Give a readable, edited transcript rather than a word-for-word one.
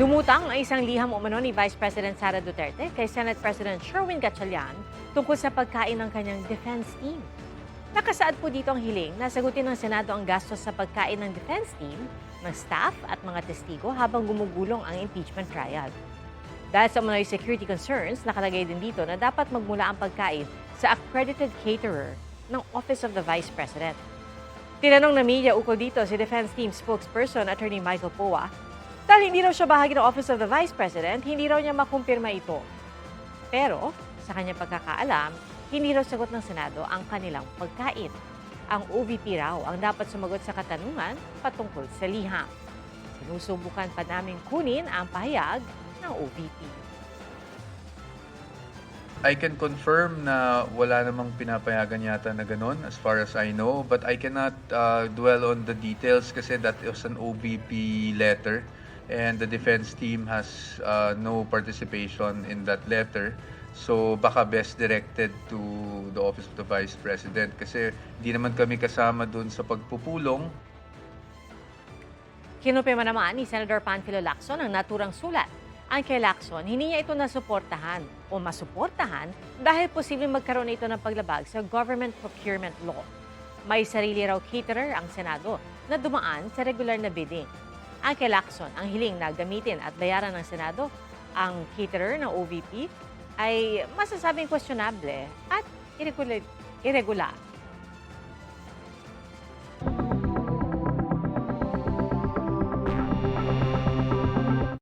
Lumutang ang isang liham umano ni Vice President Sara Duterte kay Senate President Sherwin Gatchalian tungkol sa pagkain ng kanyang defense team. Nakasaad po dito ang hiling na sagutin ng Senado ang gastos sa pagkain ng defense team, ng staff at mga testigo habang gumugulong ang impeachment trial. Dahil sa umano'y security concerns, nakalagay din dito na dapat magmula ang pagkain sa accredited caterer ng Office of the Vice President. Tinanong na media ukol dito si Defense Team spokesperson Attorney Michael Poa. Dahil hindi raw siya bahagi ng Office of the Vice President, hindi raw niya makumpirma ito. Pero, sa kanyang pagkakaalam, hindi raw sagot ng Senado ang kanilang pagkain. Ang OVP raw ang dapat sumagot sa katanungan patungkol sa liham. Sinusubukan pa naming kunin ang pahayag ng OVP. I can confirm na wala namang pinapayagan yata na ganun as far as I know, but I cannot dwell on the details kasi that was an OVP letter and the defense team has no participation in that letter. So baka best directed to the Office of the Vice President kasi hindi naman kami kasama dun sa pagpupulong. Kinumpirma naman ni Senator Panfilo Lacson ang naturang sulat. Ang kay Lacson, hindi niya ito nasuportahan o masuportahan dahil posibleng magkaroon ito ng paglabag sa Government Procurement Law. May sarili raw caterer ang Senado na dumaan sa regular na bidding. Ang kay Lacson, ang hiling na gamitin at bayaran ng Senado ang caterer ng OVP ay masasabing questionable at irregular.